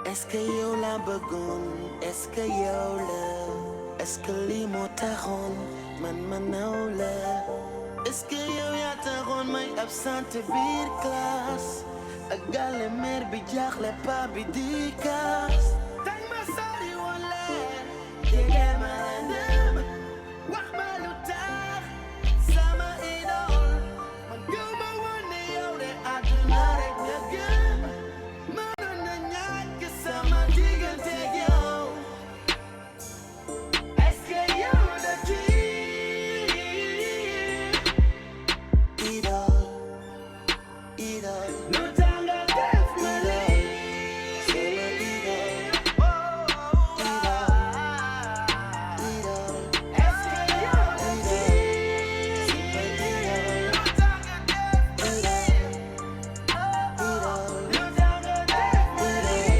Est-ce que yow la bëggoon est-ce que yow la est-ce que lii moo taxoon man ma naw la est-ce que yow yaa taxoon may absente biir classe ak gàlle mère bi jaaxle pa bi di kaas tey ma sori wala jege ma dem wax ma lu tax sama idol man gëw ma woon ne yow de àdduna rek nga gëm mënoon na ñàkk sama diggante ak yow est-ce que yow la kii idol idol lu tax nga def ma lii sama idol idol est-ce que yow la kii sama idol lu tax nga def ma lii idol lu tax nga def ma lii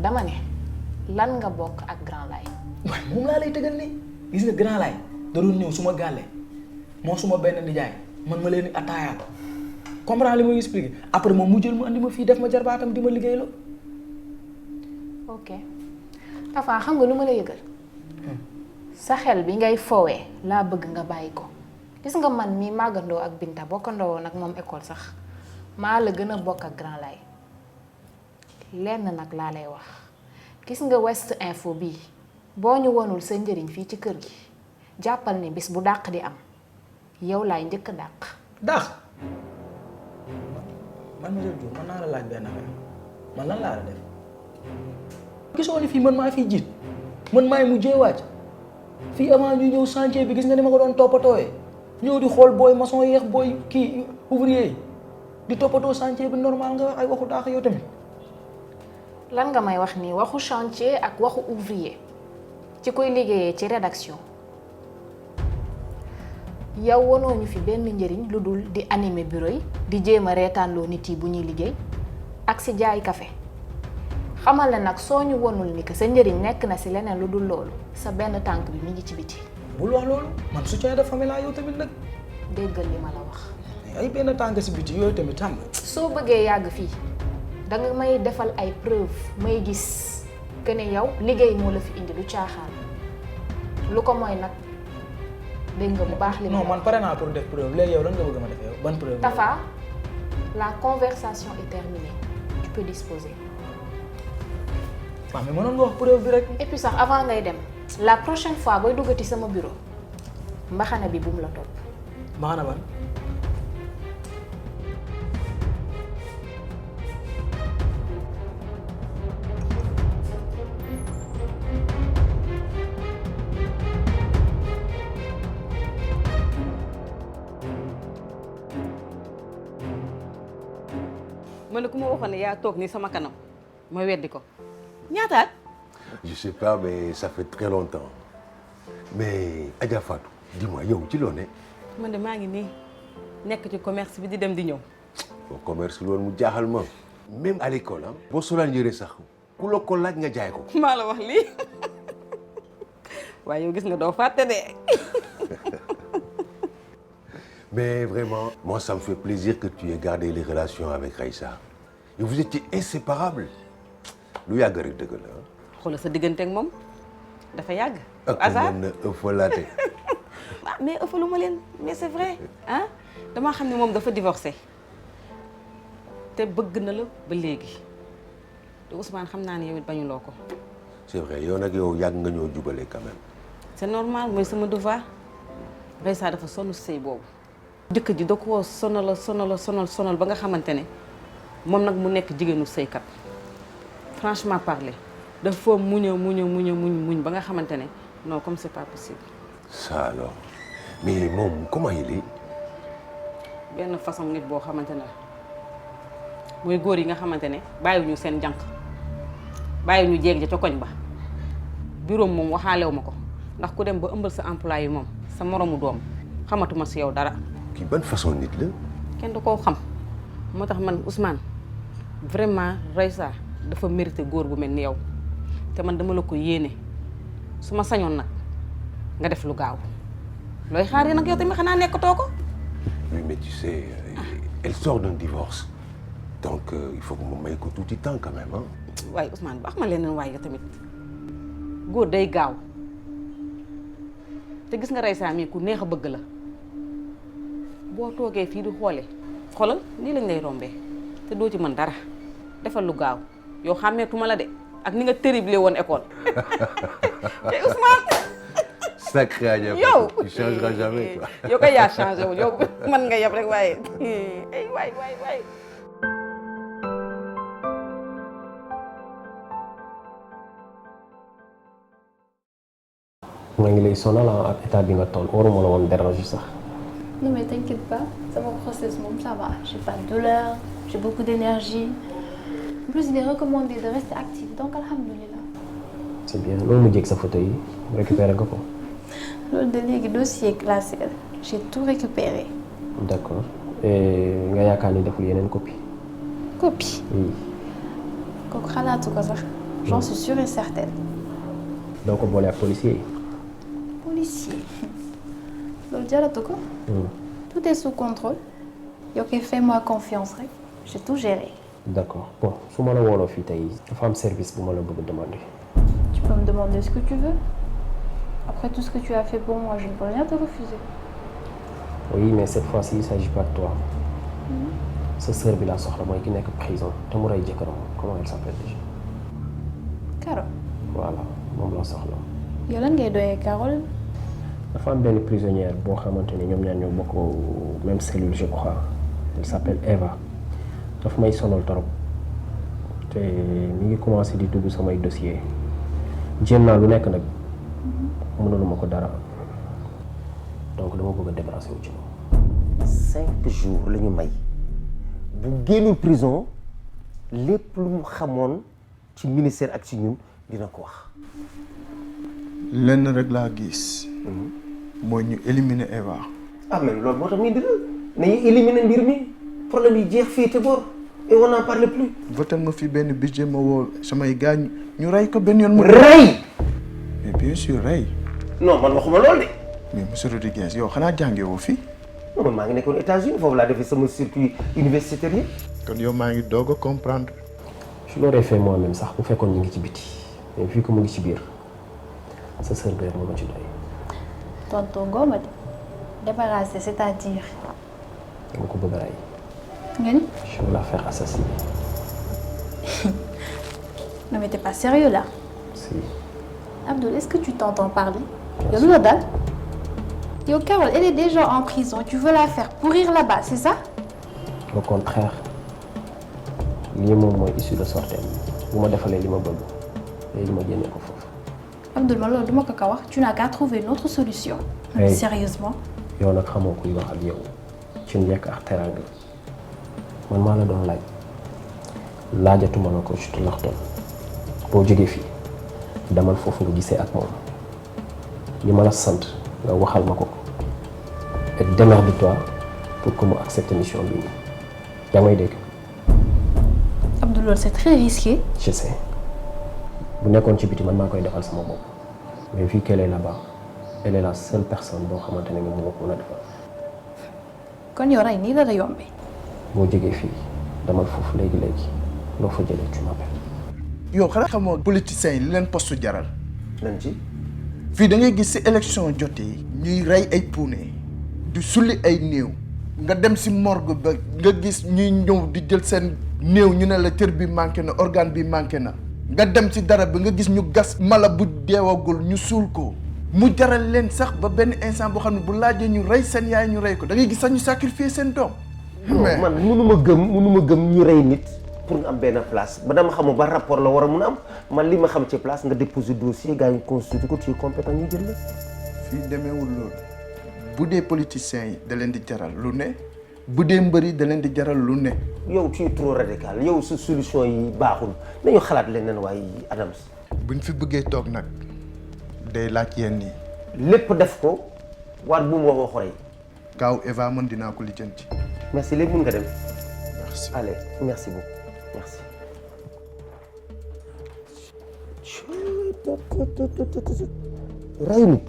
dama ne lan nga bokk ak Grand Laye. waaye moom laa lay tëgal nii gis nga Grand Laye da doon ñëw suma gàlle moo suma benn nijaay man ma leen di attaayaat comprendre li may expliqué après moom mu jël mu andi ma fii def ma jarbaatam di ma liggéeyloo. ok Tafa xam nga lu ma la yëgal sa xel bi ngay foowee laa bëgg nga bàyyi ko gis nga man mii màggandoo ak Binta bokkandoo nag moom école sax maa la gën a bokk ak Grand Laye lenn nag laa lay wax gis nga West Info bii boo ñu wonul sa njëriñ fii ci kër gi jàppal ni bis bu dàq di am yow laay njëkk a dàq. daax man monsieur Diouf man naa la laaj benn affaire man lan laa la def gisoo ni fii man maa fiy jiit man maay mujjee wàcc fii avant ñu ñëw chantier bi gis nga ni ma ko doon toppatooyee ñëw di xool booy maçon yeex booy kii ouvrier yi di toppatoo chantier bi normal nga wax ay waxu daax yow tamit. lan nga may wax nii waxu chantier ak waxu ouvrier ci koy liggéeyee ci rédaction yow wonoo ñu fi benn njëriñ lu dul di animer bureau yi di jéem a reetaanloo nit yi bu ñuy liggéey ak si jaay café xamal la nag soo ñu wonul ni que sa njëriñ nekk na si leneen lu dul loolu sa benn tànk bi mi ngi ci biti. bul wax loolu man soutien de famille laa yow tamit nag. déggal li ma la wax. ay benn tànk si biti yooyu tamit xam nga. soo bëggee yàgg fii danga may defal ay preuve may gis que ne yow liggéey moo la fi indi du caaxaan lu ko mooy nag dégg nga bu baax li ma non man pare naa pour def preuve léegi yow lan nga bëgg ma def yow ban preuve. Tafa la conversation est terminée tu peux disposer. waaw mais mënoon nga wax preuve bi rek. et puis sax avant ngay dem la prochaine fois booy duggati sama bureau mbaxana bi bu mu la topp. mbaxana ban. man ku ma waxoon ne yaa toog ni sama kanam ma weddi ko ñaataat. Je sais pas mais ça fait très longtemps mais Adja Fatou dis-moi yow ci loo ne. man de maa ngi nii nekk ci commerce bi di dem di ñëw. bon commerce loolu mu jaaxal ma. même à l'école ah. boo solaan yëre sax ku la ko laaj nga jaay ko. maa la wax lii waaye yow gis nga doo fàtte de. Mais vraiment, moi, ça me fait plaisir que tu aies gardé les relations avec Raïssa. Et vous étiez inséparables. Lu yàgg rek dëgg la. xoolal sa diggante ak moom dafa yàgg. ak hasard mën na ëffalaate. ah mais ëffalu ma leen mais c'est vrai ah damaa xam ne moom dafa divorcé te bëgg na la ba léegi te Ousmane xam naa ne yow it bañuloo ko. c'est vrai yow nag yow yàgg nga ñoo jubale quand même. c'est normal mooy sama devoir Reysa dafa sonn sëy boobu. jëkkër ji da koo sonal ba nga xamante ne moom nag mu nekk jigéenu sëykat franchement parler dafa muñ ba nga xamante ne non comme c'est pas possible. ça alors mais moom comment il est. benn façon nit boo xamante ne la mooy góor yi nga xamante ne bàyyiwuñu seen jànq bàyyiwuñu jéeg ja ca koñ ba bureau moom waxaalewu ma ko ndax ku dem ba ëmbal sa employé moom sa moromu doom xamatuma si yow dara. kii ban façon nit la. kenn du koo xam moo tax man Ousmane vraiment Reysa dafa mérité góor bu mel ni yow te man dama la ko yéene su ma sañoon nag nga def lu gaaw looy xaaree nag yow tamit xanaa nekkatoo ko. oui mais tu sais elle sort d'un divorce donc il faut que mu may ko tuuti temps quand même hein. waaye Ousmane baax ma leneen waaye yow tamit góor day gaaw te gis nga Reysa mii ku neex a bëgg la boo toogee fii di xoolal nii lañ lay rombee te doo ci mën dara defal lu gaaw yow xàmmeetuma la de ak ni nga terrible woon école te Ousmane. sacré Adja yow tu changeras jamais toi. yow kay yaa changé wu yow mën nga yeb rek waaye ay waay. maa ngi lay sonal ak état bi nga toll waruma la woon déranger sax. Non mais t'inquiète pas, ça va grossesse moom ça va. J'ai pas de douleur, j'ai beaucoup d'énergie. En plus il est recommandé de rester actif donc alhamdoulilah. c'est bien loolu mu jég sa photo yi récupéré nga ko. loolu de léegi dossier classé la j'ai tout récupéré. d'accord et nga yaakaar ni deful yeneen copie. Copie. oui. kooku xalaatu ko sax. J'en suis sûre et certaine. doo ko boole ak policier yi. Policier. loolu jaratu ko. Tout est sous contrôle. yow kay fais-moi confiance rek. j'ai tout géré. d'accord bon su ma la wooloo fii tey dafa am service bu ma la bëgg demander. Tu peux me demander ce que tu veux. Après tout ce que tu as fait pour moi, je ne peux rien te refuser. oui mais cette fois-ci il s'agit pas de toi. sa sœur bi laa soxla mooy ki nekk prison te mu rey jëkkëram comment elle s'appelle déjà. Carole. voilà moom laa soxla. yow lan ngay doyee Carole. dafa am benn prisonnière boo xamante ni ñoom ñaar ñoo bokk même cellule je crois. elle s'appelle Eva. daf may sonal torop te mi ngi commencé di dugg samay dossier jéem naa lu nekk nag mënuluma ko dara donc dama bëgg a débarrasser wu ci moom. 5 jours la ñu may bu génnul prison lépp lu mu xamoon ci ministère ak ci ñun dina ko wax. lenn rek laa gis. mooy ñu éliminer Eva. ah mais loolu moo tax muy dëgg nañu éliminer mbir mi problème yi jeex fii te boor et on n'en parle plus. votal ma fi benn budget ma woo samay gaañ ñu rey ko benn yoon. mu rey. mais bien sûr rey. non man waxuma loolu de. mais monsieur Rodriguez yow xanaa jàngee woo fii. non man maa ngi nekkoon États-Unis foofu laa defee sama circuit universitaire yi. kon yow maa ngi doog a comprendre. je l'aurais fait moi-même sax bu fekkoon ñu ngi ci biti mais vu que mu ngi ci biir sa sœur bi rek moo ma ci doy. tonton Ngoma débarrassé c'est-à-dire. dama ko bëgg a rey. nga ni. je vais la faire assassiner. non mais t'es pas sérieux là. si. Abdoul, est-ce que tu t'entends parler? yow lu la dal. yow Carole elle est déjà en prison tu veux la faire pourrir là-bas c'est ça? au contraire lii moom mooy issue de sortie bu ma defalee li ma bëgg léegi ma génne ko foofu. Abdoul ma loolu duma ko wax tu n'as qu'à trouver une autre solution. Hey. Sérieusement. yow nag xamoo kuy wax ak yow ci njëkk ak teraanga man maa la doon laaj laajatuma la ko je te l'ordonne boo jógee fii demal foofu nga gisee ak moom li ma la sant nga waxal ma ko et démerde-toi pour que mu accepte mission bi nii yaa may dégg. Abdoul loolu c'est très risqué. je sais bu nekkoon ci biti man maa koy defal sama bopp mais vu qu'elle est là-bas elle est la seule personne boo xamante ne moom moo ko mën a defal. kon yow rey nii la la yombee. boo jógee fii demal foofu léegi loo fa jëlee tu m'appelles. yow xanaa xamoo politiciens yi li leen poste jaral. lan ci. fii da ngay gis si élection jotee ñuy rey ay puune di sulli ay néew nga dem si morgue ba nga gis ñuy ñëw di jël seen néew ñu ne la cër bi manqué na organe bi manqué na nga dem si dara bi nga gis ñu gas mala bu deewagul ñu suul ko mu jaral leen sax ba benn instant boo xam ne bu laajee ñu rey seen yaay ñu rey ko da ngay gis sax ñu sacrifier seen doom. mais man mënuma gëm ñu rey nit pour nga am benn place ba dama xamul ba rapport la war a mun a am man li ma xam ci place nga déposer dossier gars yi constitué ko tu es compétent ñu jël la. fii demeewul loolu bu dee politiciens yi da leen di jaral lu ne bu dee mbër yi da leen di jaral lu ne. yow tu es trop radical yow sa solution yi baaxul nañu xalaat leneen waaye Adams. buñ fi bëggee toog nag day laaj yenn yi. lépp def ko waat bu mu wax waxu rey. Kaaw Eva man dinaa ko lijjanti. merci léegi mun nga dem. merci allez merci beaucoup merci. rey nit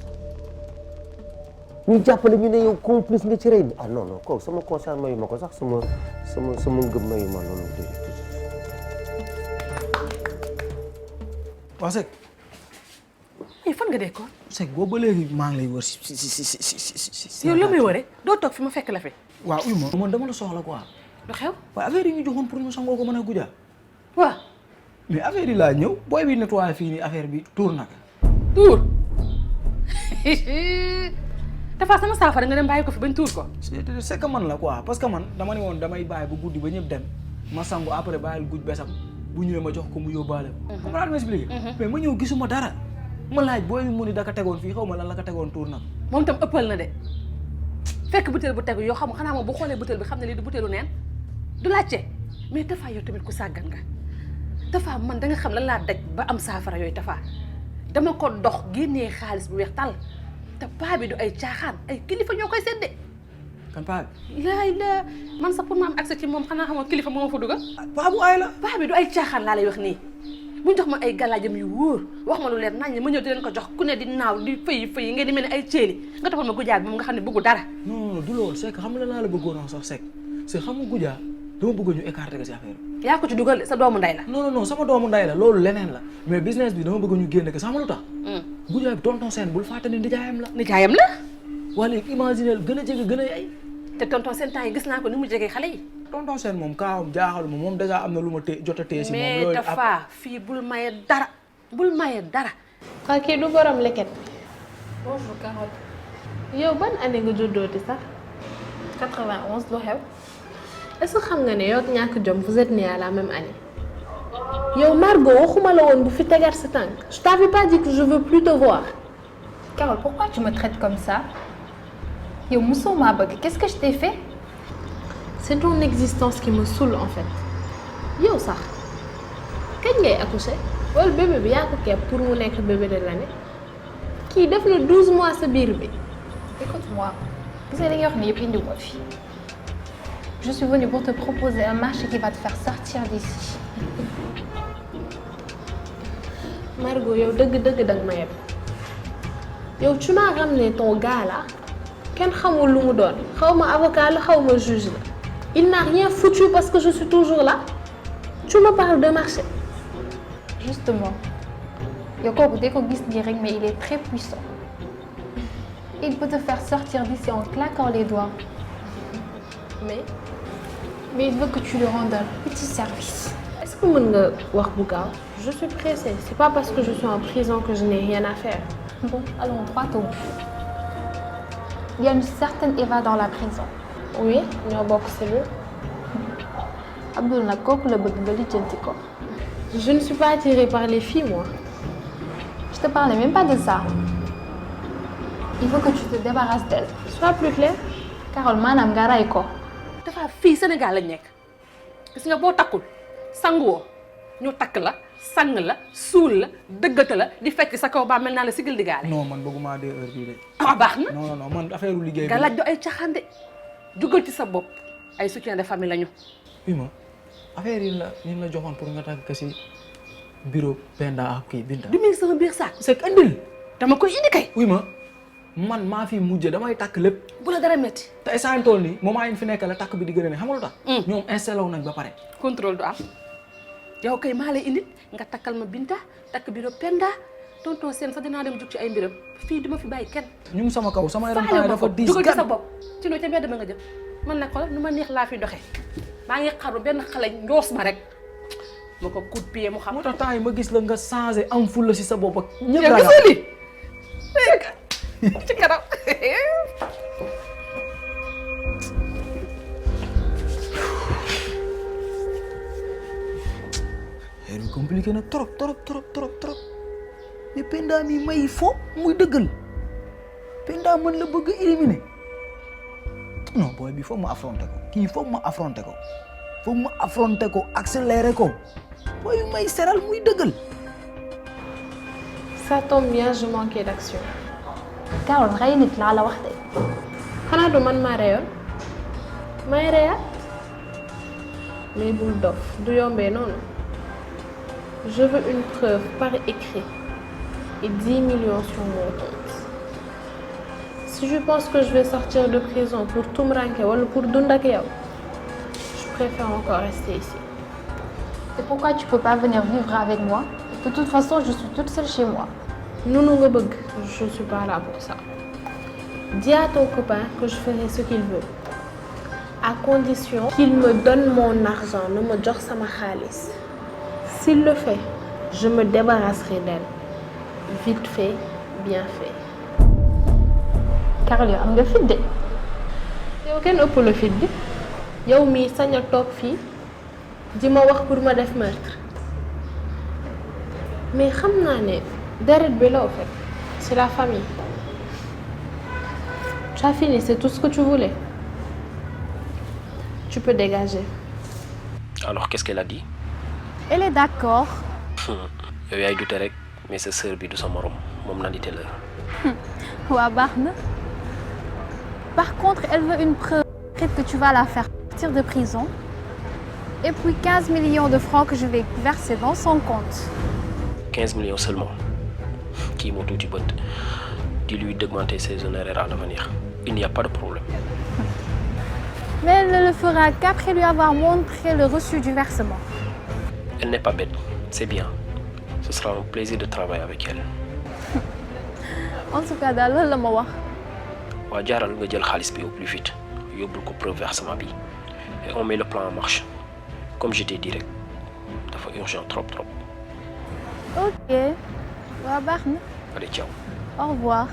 ñu jàppale ñu ne yow complice nga ci rey nit ah non non kooku sama conscience mayu ma ko sax sama ngëm mayu ma loolu déedéet. waa Seck. fan nga dekkoon. Seck boobu ba léegi maa ngi lay wër si. yow la muy wëree doo toog fi ma fekk la fi. waaw uy ma man dama la soxla quoi. lu xew. waaye affaire yi ñu joxoon pour ñu sangoo ko mën a gudda. waaw. mais affaire yi laa ñëw booy bi nettoyé fii nii affaire bi tuur nag. tuur dafa sama saafara nga dem bàyyi ko fi bañ tuur ko. c'est que man la quoi parce que man dama ne woon damay bàyyi bu guddi ba ñëpp dem ma sangu après bàyyil guj besam bu ñëwee ma jox ko mu yóbbaale ko. xam nga ma expliqué. mais ma ñëw gisuma dara ma laaj booy bi mu ni da ka tegoon fii xaw ma lan la ka tegoon tuur nag. moom tam ëppal na de fekk butéel bu tegu yoo xam xanaa moom bu xoolee butéel bi xam ne lii du butéelu neen du laajte mais Tafa yow tamit ku sàggan nga Tafa man da nga xam lan laa daj ba am saafara yooyu Tafa dama ko dox génnee xaalis bu weex tàll te paa bi du ay caaxaan ay kilifa ñoo koy séddee. kan paa bi. laay la man sax pour ma am accès ci moom xanaa xamoo kilifa moo ma fa dugal. paa bu aay la. paa bi du ay caaxaan laa lay wax nii bu jox ma ay galaajam yu wóor wax ma lu leer nañ ma ñëw di leen ko jox ku ne di naaw di fëyi ngeen di mel ni ay ceeli nga toppal ma gujaat bi moom nga xam ne bëggu dara. non du loolu c'est que xam nga laa la bëggoon a sax Seck c'est xam nga gujaa dama bëgg ñu écarter ko si affaire bi. yaa ko ci dugal sa doomu nday la. non sama doomu nday la loolu leneen la mais business bi dama bëgg ñu génne ko sama lu tax. gujaa bi tonton Sène bul fàtte ni nijaayam la. nijaayam la. waa léegi imaginer gën a jege gën a yay. te tonton Sène temps yi gis naa ko ni mu jegee xale yi. tonton Sène moom kaawam jaaxalu ma moom déjà am na lu ma jot a téye si moom. mais Tafa fii bul maye dara bul maye dara. xaa kii du borom leket. Bonjour Carole. yow ban année nga juddooti sax. 91 lu xew. est-ce que xam nga ne yow ak ñàkk jom vous êtes nés à la même année. yow Margot waxuma la woon bu fi tegaat sa tànk. je t'avais pas dit que je veux plus te voir. Carole, pourquoi tu me traites comme ça? Yo, Mousso ma bëgg, qu'est-ce que je t'ai fait? C'est ton existence qui me saoule en fait. yow sax kañ ngay accoucher wala bébé bi yaa ko kepp pour mu nekk bébé de l'année kii def na 12 mois sa biir bi. Écoute-moi, gis nga li nga wax ni yëpp indiwuma fi. Je suis venue pour te proposer un marché qui va te faire sortir d'ici. Margot yow dëgg-dëgg danga ma yeb yow tu m'as ramené ton gars là kenn xamul lu mu doon xaw ma avocat la xaw ma juge la il n'a rien foutu parce que je suis toujours là tu me parles de marché. Justement, yo kooku dès ko gis nii rek mais il est très puissant. Il peut te faire sortir d'ici en claquant les doigts. Mais il veut que tu lui rendes un petit service. Est-ce que mën nga wax bu gaaw? Je suis pressée. C'est pas parce que je suis en prison que je n'ai rien à faire. Bon, allons droit au but. Il y a une certaine Eva dans la prison. Oui, ñoo bokk cellule. Abdoul nag kooku la bëgg nga lijjanti ko. Je ne suis pas attirée par les filles, moi. Je te parlais même pas de ça. Il faut que tu te débarrasses d'elle. Sois plus clair. Carole, maanaam nga ray ko. Dafa fii Sénégal lañ nekk gis nga boo takkul sanguwoo ñu takk la sang la suul la dëggata la di fecc sa kaw ba mel naa la sigil di gaale. non man bëgguma dee heure bii de. ah baax na. non man affaire liggéey bi. nga laaj do ay caxaan de jugal ci sa bopp ay soutien de famille lañu. oui ma affaire yi la ni la joxoon pour nga takk ka si bureau Penda ak kii Binta. du mi sama biir saak. c'est que andil. dama koy indi kay. oui ma man maa fi mujjee damay takk lépp. bu la dara métti. te instant tool nii moment yi fi nekk la takk bi di gën a ne xam nga lu tax. ñoom installé wu nañ ba pare. contrôle du am. yow kay maa lay indi nga takkal ma Binta takk biro Penda tonton seen sax dinaa dem jug ci ay mbiram fii duma fi bàyyi kenn. ñu ngi sama kaw sama yaram faale dafa diis dugal ci sa bopp ci loo ca mbedd ma nga jëm man nag xoolal nu ma neex laa fi doxee maa ngi xaru benn xale njoos ma rek ma ko coup de pied mu xam. moo tax temps yi ma gis la nga changé am fulla si sa bopp ak ñëpp yow laa gisoo lii ci kanam. xeer bi compliqué na trop mais Penda mi may fo muy dëggal Penda mën la bëgg éliminer non booy bi foog ma affronter ko kii foog ma affronter ko accélérer ko booy bi may seral muy dëggal. Ça tombe bien, je manquais d'action. Carole rey nit laa la wax de. xanaa du man maa reyoon may reyaat mais bul dof du yombee noonu. Je veux une preuve par écrit et 10 millions sur mon compte. Si je pense que je vais sortir de prison pour tumranke ou pour dund ak yow, je préfère encore rester ici. Et pourquoi tu peux pas venir vivre avec moi? De toute façon, je suis toute seule chez moi. Non, je suis pas là pour ça. Dis à ton copain que je ferai ce qu'il veut, à condition qu'il me donne mon argent, ne me jox sama xaalis. S'il le fait, je me débarrasserai d'elle. Vite fait, bien fait. Carole, yow am nga fit de. Yow kenn ëpp la fit bi. Yow mii sañ a toog fii di ma wax pour ma def meurtre. Mais xam naa ne deret bi la au fait. C'est la famille. Tu as fini, c'est tout ce que tu voulais. Tu peux dégager. Alors qu'est-ce qu'elle a dit? Elle est d'accord. yow yaay dute rek mais sa sœur bi du sa morom moom nandite la. Ouais, Barne. Par contre, elle veut une preuve que tu vas la faire sortir de prison. Et puis 15 millions de francs que je vais verser dans son compte. 15 millions seulement kii moo tuuti bët dis-lui d'augmenter ses honoraires à l'avenir il n'y a pas de problème. Mais elle ne le fera qu'après lui avoir montré le reçu du versement. Elle n'est pas bête, c'est bien. Ce sera un plaisir de travailler avec elle. En tout cas, daal loolu la ma wax. waa jaaral nga jël xaalis bi au plus vite yóbbul ko preuve versement bi et on met le plan en marche comme je t'ai dit rek dafa urgent trop. Ok. Ouais, Barne. Allez ciao. Au revoir.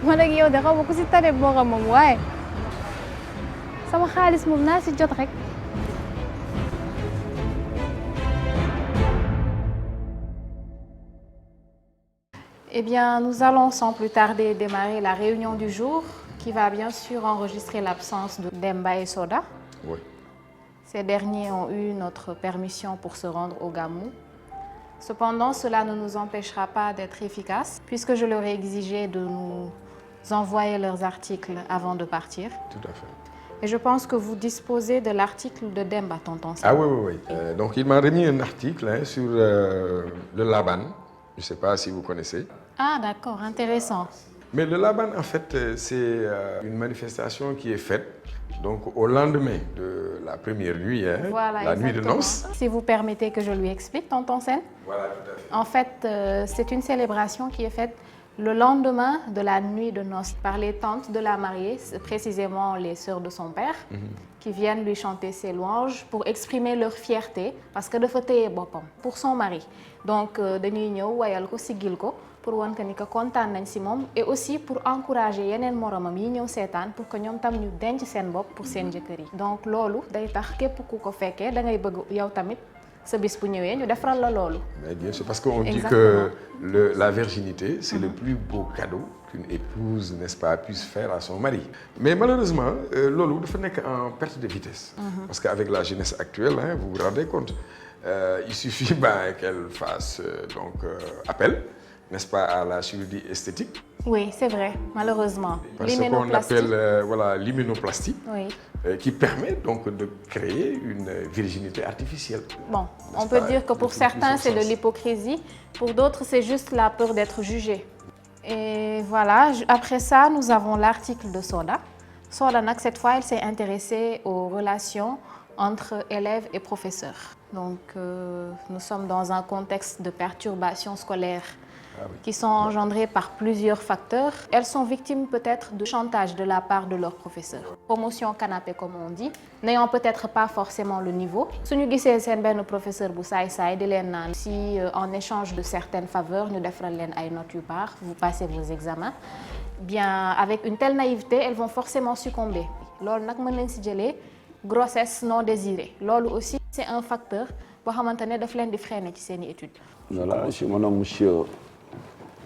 Man ak yow de xaw ma ku si tane boromam waaye sama xaalis moom naa si jot rek. Eh bien, nous allons sans plus tarder démarrer la réunion du jour qui va bien sûr enregistrer l'absence de Demba et Soda. Oui. Ces derniers ont eu notre permission pour se rendre au Gamou. Cependant, cela ne nous empêchera pas d'être efficaces puisque je leur ai exigé de nous envoyer leurs articles avant de partir. Tout à fait. Et je pense que vous disposez de l'article de Demba, tonton. Ah oui. Donc il m'a remis un article sur le Laban. Je ne sais pas si vous connaissez. Ah d'accord, intéressant. Mais le Laban, en fait, c'est une manifestation qui est faite donc au lendemain de la première nuit, Voilà, la nuit de exactement. noces. Si vous permettez que je lui explique, tonton Sen. Voilà, tout à fait. En fait, c'est une célébration qui est faite le lendemain de la nuit de noces par les tantes de la mariée, précisément les sœurs de son père, qui viennent lui chanter ses louanges pour exprimer leur fierté parce que dafa téye boppam pour son mari. Donc dañuy ñëw wayal ko siggil ko pour wan que ni que kontaan nañ si moom et aussi pour encourager yeneen moromam yi ñëw seetaan pour que ñoom tam ñu denc seen bopp pour seen jëkkër yi. Donc loolu day tax képp ku ko fekkee da ngay bëgg yow tamit sa bis bu ñëwee ñu defaral la loolu. Mais bien sûr, parce qu'on dit que la virginité, c'est le plus beau cadeau qu'une épouse, n'est-ce pas, puisse faire à son mari. Mais malheureusement, loolu dafa nekk en perte de vitesse. Parce qu'avec la jeunesse actuelle, vous vous rendez compte, il suffit qu'elle fasse appel, n'est-ce pas, à la chirurgie esthétique. Oui, c'est vrai, malheureusement. Parce qu'on appelle l'immunoplastie, qui permet donc de créer une virginité artificielle. Bon, on peut dire que pour certains, c'est de l'hypocrisie. Pour d'autres, c'est juste la peur d'être jugé. Et voilà, après ça, nous avons l'article de Soda. Soda nag cette fois elle s'est intéressée aux relations entre élèves et professeurs. Donc nous sommes dans un contexte de perturbations scolaires qui sont engendrées par plusieurs facteurs. Elles sont victimes peut-être de chantage de la part de leurs professeurs. Promotion canapé comme on dit, n'ayant peut-être pas forcément le niveau. Suñu gisee seen benn professeur bu saay-saay di leen naan si en échange de certaines faveurs ñu defaral leen ay notes yu baax, vous passez vos examens. Bien avec une telle naïveté, elles vont forcément succomber. Loolu nag mën leen si jëlee grossesse non désirée. Loolu aussi c'est un facteur boo xamante ne daf leen di freiner ci seeni études. Voilà, je me nomme monsieur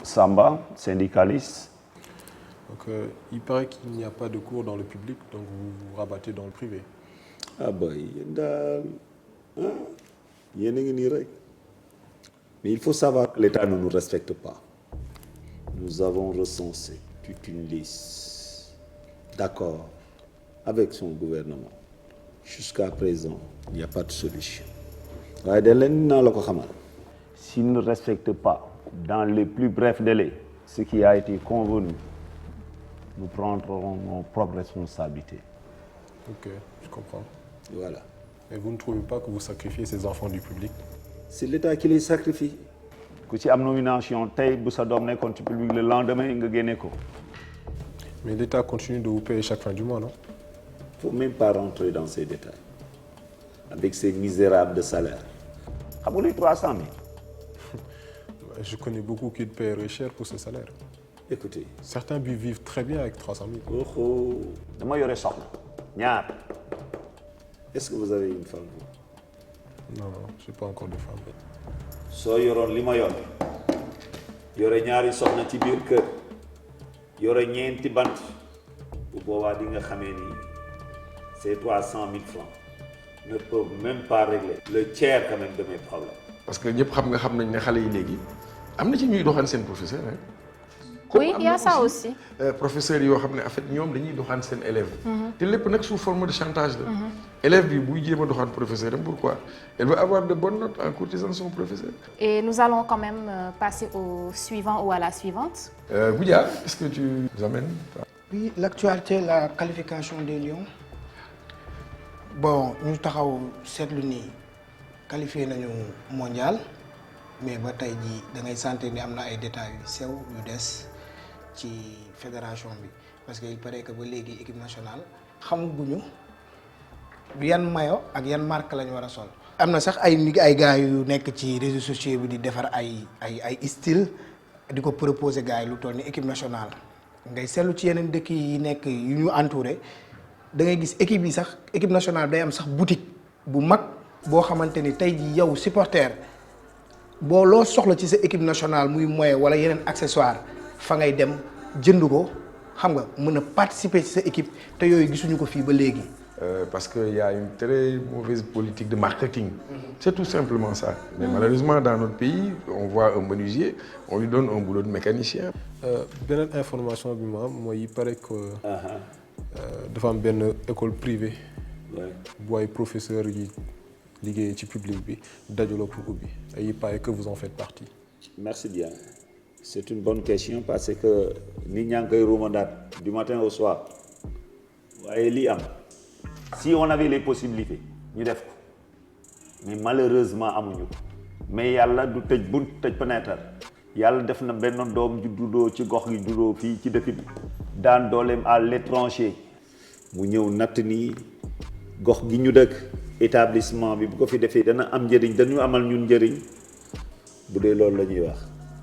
Samba, syndicaliste. Donc, il paraît qu'il n'y a pas de cours dans le public, donc vous vous rabattez dans le privé. Ah bah, mais il faut savoir que l'État ne nous respecte pas. Nous avons recensé toute une liste d'accord avec son gouvernement. Jusqu'à présent, il n'y a pas de solution. S'il ne respecte pas dans les plus brefs délais ce qui a été convenu, nous prendrons nos propres responsabilités. Ok, je comprends. Voilà. Et vous ne trouvez pas que vous sacrifiez ces enfants du public? C'est l'État qui les sacrifie. Ku ci am nomination tey bu sa doom nekkoon ci public le lendemain nga génne ko. Mais l'État continue de vous payer chaque fin du mois, non? Il ne faut même pas rentrer dans ces détails. Avec ces misérables de salaire. Xam nga luy 300 000. Je connais beaucoup qui paieraient cher pour ce salaire. Écoutez. Certains vivent très bien avec 300 000. Oh, dama yore soxna ñaar. Est-ce que vous avez une femme? Non, je n'ai pas encore de femme. soo yoroon li ma yor yore ñaari soxna ci biir kër yore ñeenti bant bu boobaa di nga xamee ni ces 300 000 francs ne peuvent même pas régler le tiers quand même de mes problèmes. parce que ñëpp xam nañ ne xale yi léegi am na ci ñuy doxaan seen professeur hein. Oui, il y a ça aussi. Professeurs yoo xam ne en fait ñoom dañuy doxaan seen élève te lépp nag sous forme de chantage la. Élève bi buy jéem a doxaan professeur am pourquoi? Elle veut avoir de bonnes notes en courtisant son professeur. Et nous allons quand même passer au suivant ou à la suivante. Goudia, est-ce que tu nous amènes? Oui, l'actualité, la qualification des Lions. Bon, nous avons qualifié le mondial, mais ba tey jii da ngay sentir ni am na ay détails yu sew yu des ci fédération bi parce que il paraît que ba léegi équipe nationale xamaguñu yan maillot ak yan marque lañ war a sol. am na sax ay gars yu nekk ci réseaux sociaux bi di defar ay style di ko proposer gars yi lu toll ni équipe nationale ngay seetlu ci yeneen dëkk yi nekk yu ñu entouré da ngay gis équipe yi sax équipe nationale day am sax boutique bu mag boo xamante ni tey jii yow supporter boo loo soxla ci sa équipe nationale muy moyen wala yeneen accessoire fa ngay dem jënd ko xam nga mën a participer ci sa équipe te yooyu gisuñu ko fii ba léegi. Parce qu'il y a une très mauvaise politique de marketing. C'est tout simplement ça. Mais malheureusement, dans notre pays, on voit un menuisier, on lui donne un boulot de mécanicien. Beneen information bi ma am mooy il paraît que dafa am benn école privée bu ay professeurs yi liggéey ci public bi dajaloo pour ubbi et il paraît que vous en faites partie. Merci bien. C'est une bonne question parce que nit ñaa ngi koy ruumandaat du matin au soir waaye lii am si on avait les possibilités ñu def ko mais malheureusement amuñu ko mais yàlla du tëj bunt tëj fenêtre yàlla def na benn doom ju juddoo ci gox gi juddoo fii ci dëkk bi daan dooleem à l'étranger mu ñëw natt nii gox gi ñu dëkk établissement bi bu ko fi defee dana am njëriñ dañu amal ñun njëriñ bu dee loolu la ñuy wax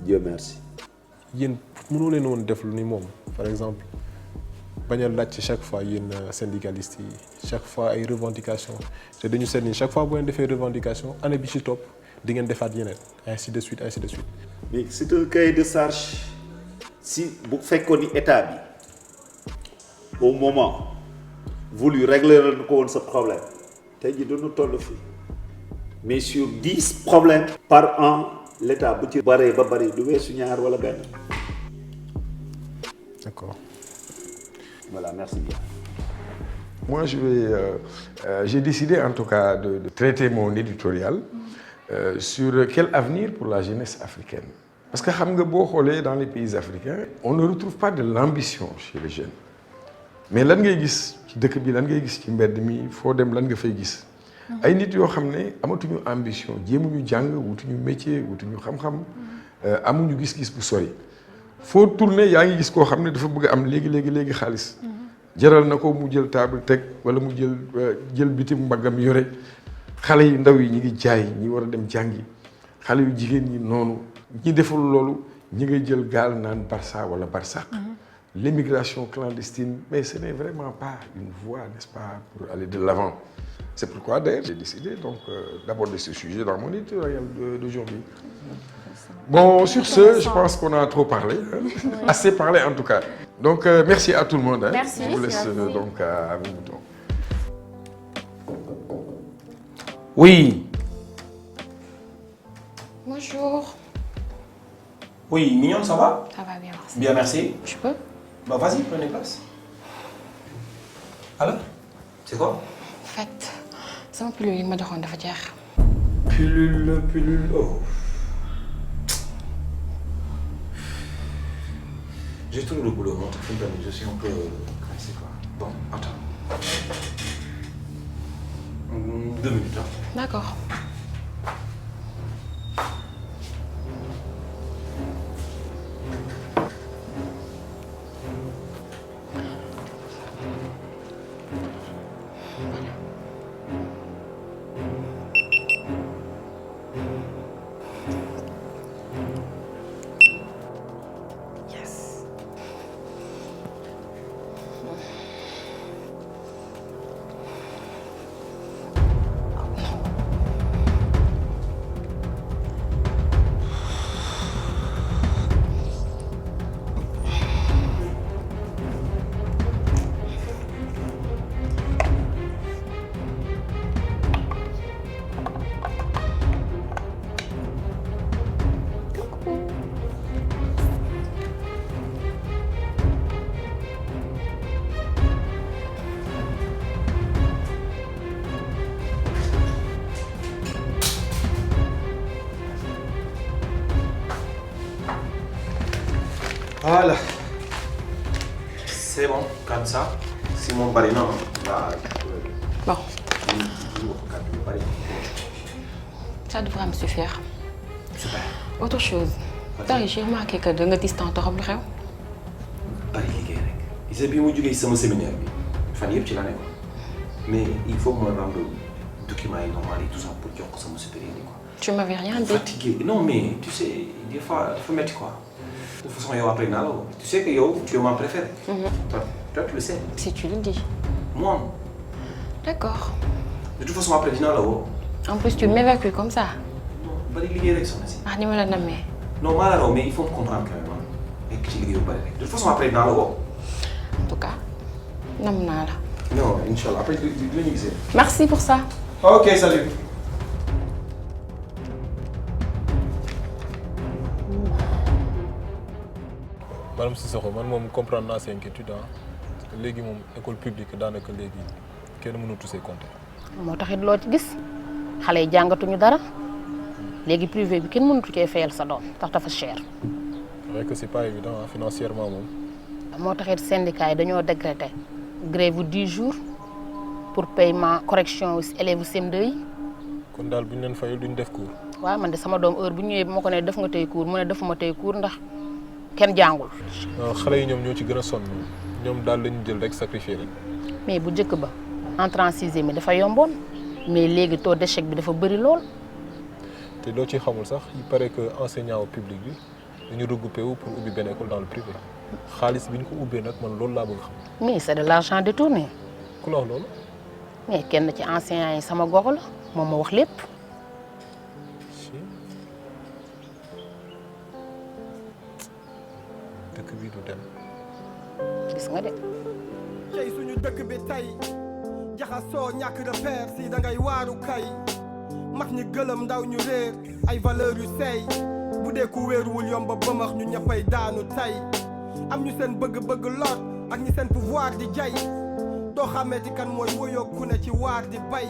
Dieu merci. yéen mënoo leen woon def lu ni moom par exemple bañ a laaj ci chaque fois yéen syndicalistes yi chaque fois ay revendications te dañu seet ni chaque fois bu leen defee revendication année bi ci topp di ngeen defaat yeneen ainsi de suite ainsi de suite. mais c'est un cahier de charge si bu fekkoon ni état bi au moment voulu régler na ko woon sa problème tey jii dañu toll fii mais sur 10 problèmes par an l'état bu ci baree ba bari du weesu ñaar wala benn. D'accord. Voilà, merci bien. Moi, j'ai décidé en tout cas de traiter mon éditorial sur quel avenir pour la jeunesse africaine. Parce que xam nga boo xoolee dans les pays africains, on ne retrouve pas de l'ambition chez les jeunes. mais lan ngay gis ci dëkk bi lan ngay gis ci mbedd mi foo dem lan nga fay gis ay nit yoo xam ne amatuñu ambition jéemuñu jàng wutuñu métier wutuñu xam-xam amuñu gis-gis bu sori foo tourné yaa ngi gis koo xam ne dafa bëgg am léegi xaalis jaral na ko mu jël table teg wala mu jël bitim mbaggam yore xale yu ndaw yi ñi ngi jaay ñi war a dem jàngi xale yu jigéen ñi noonu ñi deful loolu ñi ngay jël gaal naan Barça wala Barsaq l'immigration clandestine mais ce n'est vraiment pas une voie n'est-ce pas pour aller de l'avant. C'est pourquoi d'ailleurs j'ai décidé donc d'aborder ce sujet dans mon éditorial d'aujourd'hui. Bon, sur ce, je pense qu'on a trop parlé, hein? Assez parlé en tout cas. Donc merci à tout le monde. Hein? Merci. Je vous laisse donc à vous. Donc. Oui. Bonjour. Oui, Mignon, ça va? Ça va bien, merci. Bien, merci. Je peux? Bah vas-y, prenez place. Alors? C'est quoi? En fait, sama pilule yi ma joxoon dafa jeex. Pilule, oh. J'ai trop de boulot, je suis un peu cassé quoi. Bon, attends. 2 minutes. Hein. D'accord. Voilà. C'est bon, comme ça. Si mon pari non, là. Bon. Ça devrait me suffire. Super. Autre chose. J'ai remarqué que tu es distant trop. Bari liggéey rek. Isa bi mu jógee sama séminaire bi fan yëpp ci la nekkoon mais il faut me rendre documents yi normal et tout ça pour jox ko sama supérieur yi quoi. Tu m'avais rien dit. Fatigué. Non mais tu sais des fois dafa metti quoi. De toute façon yow après naa la woo. Tu sais que yow tu es ma préférée. Toi tu le sais. Si tu le dis. Moi. D'accord. De toute façon après dinaa la woo. En plus tu m'évacues comme ça. Non bari liggéey rek soxna si. Ah ni ma la namee. Non maa la raw mais il faut me comprendre quand même. Nekk ci liggéey bu bari rek. De toute façon après dinaa la woo. En tout cas nam naa la. Non Inch'Allah après dinañu gisee. Merci pour ça. Ok salut. Madame Sissoko man moom comprendre naa sa inquiétude parce que léegi moom école publique daanaka léegi kenn mënatu see compter. moo taxit loo ci gis xale yi jàngatuñu dara léegi privé bi kenn mënatu cee fayal sa doom tax dafa cher. c'est vrai que c'est pas évident financièrement moom. moo taxit syndicat yi dañoo décréter grève 10 jours pour paiement correction élèves CM2 yi. kon daal bu ñu leen fayal duñ def cours. waaw man de sama doom heure bu ñëwee bi ma ko ne def nga tey cours mu ne defuma tey cours ndax kenn jàngul. xale yi ñoom ñoo ci gën a sonn ñoom daal lañu jël rek sacrifier leen. mais bu njëkk ba entrée en sixième mi dafa yomboon mais léegi taux d'échec bi dafa bëri lool. te loo ci xamul sax il paraît que enseignant au public bi dañu regroupé wu pour ubbi benn école dans le privé xaalis bi ñu ko ubbee nag man loolu laa bëgg xam. mais c'est de l'argent détourné. ku la wax loolu. mais kenn ci enseignants yi sama gox la moom ma wax lépp. dëkk bi du dem. gis nga de. cey suñu dëkk bi tey jaxasoo ñàkk repère si dangay waaru kay mag ñi gëlëm ndaw ñu réer ay valeur yu seey bu dee ku wéeruwul yomba bëmax ñu ñëppay daanu tey am ñu seen bëgg-bëgg lot ak ñi seen pouvoir di jay doo xàmmeeti kan mooy woyoo ku ne ci waar di bay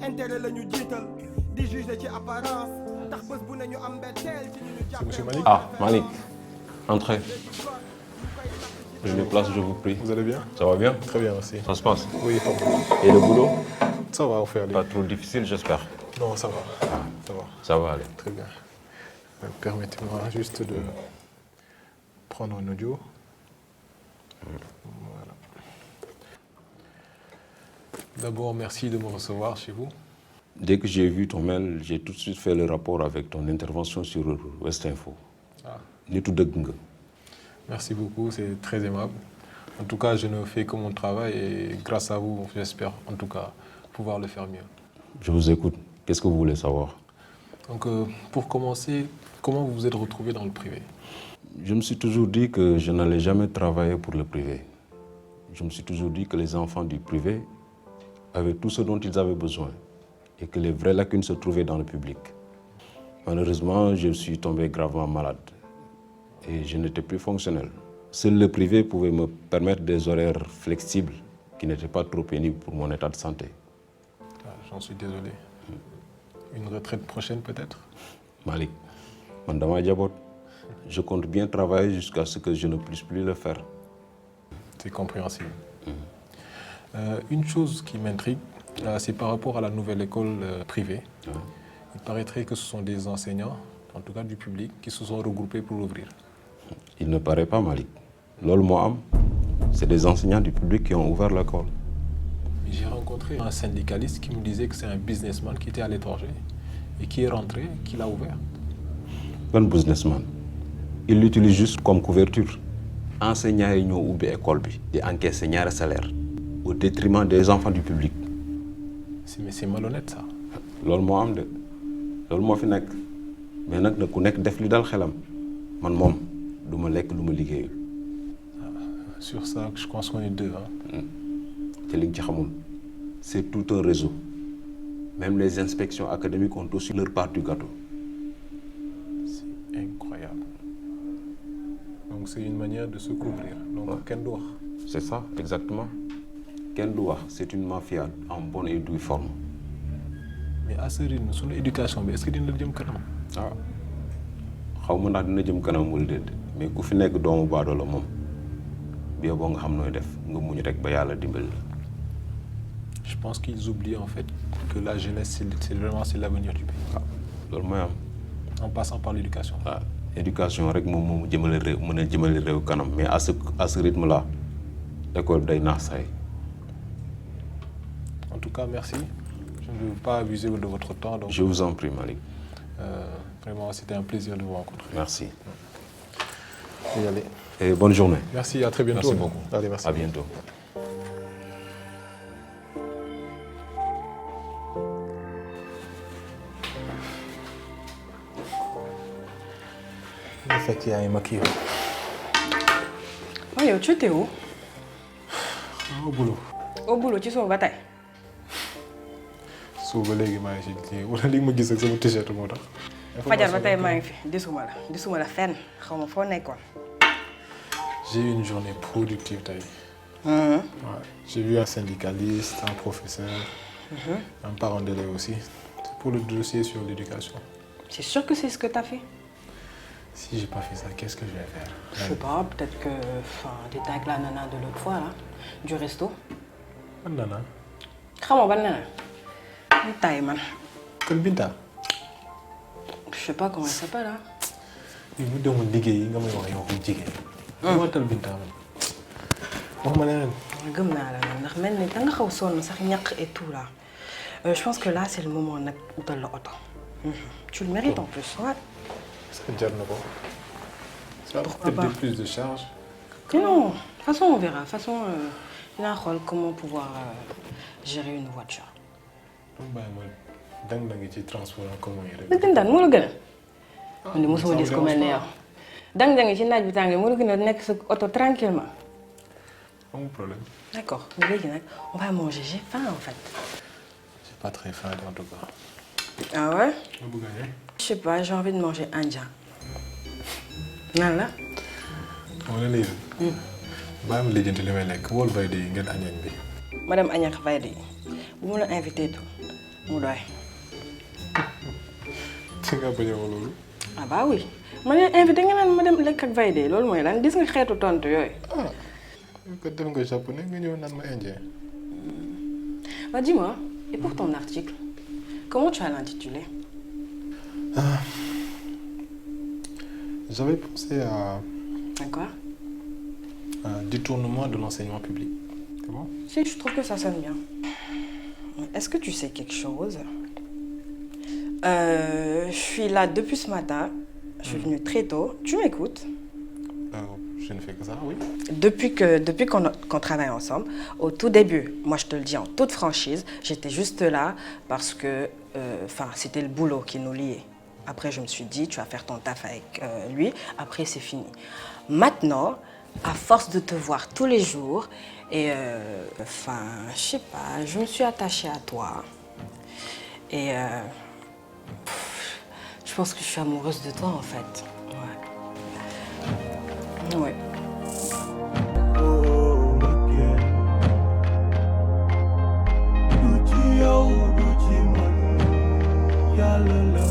intérêt la ñu jiital di juger ci apparence tax bés bu ne ñu am mbetteel ci ñu ñu jàppee. Ah Malick entrez. Prenez place, je vous prie. Vous allez bien? Ça va bien? Très bien, merci. Ça se passe? Oui, pas mal. Et le boulot? Ça va, on fait aller. Pas trop difficile, j'espère. Non, ça va. Ça va. Ça va aller. Très bien. Permettez-moi juste de prendre un audio. Voilà. D'abord, merci de me recevoir chez vous. Dès que j'ai vu ton mail, j'ai tout de suite fait le rapport avec ton intervention sur West Info. Ah. Nitu dëgg nga. Merci beaucoup, c'est très aimable. En tout cas, je ne fais que mon travail et grâce à vous, j'espère en tout cas pouvoir le faire mieux. Je vous écoute. Qu'est-ce que vous voulez savoir? Donc, pour commencer, comment vous vous êtes retrouvé dans le privé? Je me suis toujours dit que je n'allais jamais travailler pour le privé. Je me suis toujours dit que les enfants du privé avaient tout ce dont ils avaient besoin et que les vraies lacunes se trouvaient dans le public. Malheureusement, je suis tombé gravement malade et je n'étais plus fonctionnel. Seul le privé pouvait me permettre des horaires flexibles qui n'étaient pas trop pénibles pour mon état de santé. Ah, j'en suis désolé. Une retraite prochaine peut-être? Malik, man dama jabot. Je compte bien travailler jusqu'à ce que je ne puisse plus le faire. C'est compréhensible. Une chose qui m'intrigue, c'est par rapport à la nouvelle école privée. Il paraîtrait que ce sont des enseignants, en tout cas du public, qui se sont regroupés pour l'ouvrir. Il ne paraît pas, Malik. Lol Moham, c'est des enseignants du public qui ont ouvert l'école. J'ai rencontré un syndicaliste qui me disait que c'est un businessman qui était à l'étranger et qui est rentré, qui l'a ouvert. Un businessman. Il l'utilise juste comme couverture. Enseignants yi ñoo ubbi école bi di encaisser ñaari salaire au détriment des enfants du public. Mais c'est malhonnête ça. Loolu moo am de loolu moo fi nekk mais nag ku nekk def li dal xelam man moom du ma lekk lu ma liggéeyul. Sur ça, je pense qu'on est deux. Te li nga ci xamul c'est tout un réseau. Même les inspections académiques ont aussi leur part du gâteau. C'est incroyable. Donc c'est une manière de se couvrir. Donc kenn du wax. C'est ça, exactement. Kenn du wax, c'est une mafia en bonne et due forme. Mais à ce rythme, son éducation, est-ce que dina jëm kanam? Ah, xaw ma ndax dina jëm kanam wala déet mais ku fi nekk doomu baadoo la moom bi boo nga xam nooy def nga muñ rek ba yàlla dimbali la. Je pense qu'ils oublient en fait que la jeunesse, c'est vraiment l'avenir du pays. Ah, loolu mooy am. En passant par l'éducation. Ah, éducation rek moom moo jëmale réew mën a jëmale réew kanam mais à ce rythme là école bi day naax say. En tout cas, merci. Je ne veux pas abuser de votre temps. Donc, je vous en prie, Malik. Vraiment, c'était un plaisir de vous rencontrer. Merci. Je vais y aller. Et bonne journée. Merci, à très bientôt. Merci beaucoup. Allez, merci. À bientôt. En fait, il y a un maquillage. Oh, yo, tu étais où? Au boulot. Au boulot, tu sors bataille. Suba léegi maa ngi ci wala li ma gis ak sama t-shirt moo tax. Fajar ba tey maa ngi fi gisuma la fenn xaw ma foo nekkoon. J'ai eu une journée productive tey. Ouais. J'ai vu un syndicaliste, un professeur, un parent d'élève aussi. C'est pour le dossier sur l'éducation. C'est sûr que c'est ce que tu as fait? Si j'ai pas fait ça, qu'est-ce que je vais faire? Je sais pas, peut-être que t'étais avec la nana de l'autre fois là, du resto. Ban nana? Xamoo ban nana? Ñu tay man. Kon Binta? Je sais pas comment elle s'appelle là. Yow mu demoon liggéey nga may wax yow ko jigéen. Moo tal Binta man. Wax ma leneen. Gëm naa la ndax mel ni da nga xaw sonn sax ñaq et tout là. Je pense que là c'est le moment nag utal la oto. Tu le mérites en plus. Ouais. Est-ce que jar na ko? Ça va peut-être plus de charge. Non, de toute façon on verra. De toute façon dinaa xool comment pouvoir gérer une voiture. Donc bàyyi ma dang-dang ci transport en commun yi rek. dëggantaan moo la gën a. man de mosuma gis ko mel ne yow. dang-dang ci naaj bi tàngee moo la gën a nekk sa oto tranquillement. Pas de problème. D'accord. Mais léegi nag on va manger. J'ai faim en fait. J'ai pas très faim en tout cas. Ah ouais? Nga bëgg a ne? Je sais pas, j'ai envie de manger indien. Nan la? Wala léegi. Bàyyi ma lijjanti li may lekk wol Vayde yi ngeen añañ bi. Ma dem añ ak Vayde yi bu mu la invité tout mu doy. Ci nga bañ a wax loolu. Ah bah oui. Ma ne invité nga naan ma dem lekk ak Vayde yi loolu mooy lan gis nga xeetu tontu yooyu. que tu es japonais, tu es indien. Bah dis-moi, et pour ton article, comment tu as l'intitulé? J'avais pensé à quoi? Un détournement de l'enseignement public. C'est bon? Si, je trouve que ça sonne bien. Est-ce que tu sais quelque chose? Je suis là depuis ce matin. Je suis venue très tôt. Tu m'écoutes? Je ne fais que ça, oui. Depuis qu'on travaille ensemble, au tout début, moi je te le dis en toute franchise, j'étais juste là parce que c'était le boulot qui nous liait. Après, je me suis dit, tu vas faire ton taf avec lui. Après, c'est fini. Maintenant, à force de te voir tous les jours, et je sais pas, je me suis attachée à toi. Et je pense que je suis amoureuse de toi, en fait. Ouais. Ouais. Yalla la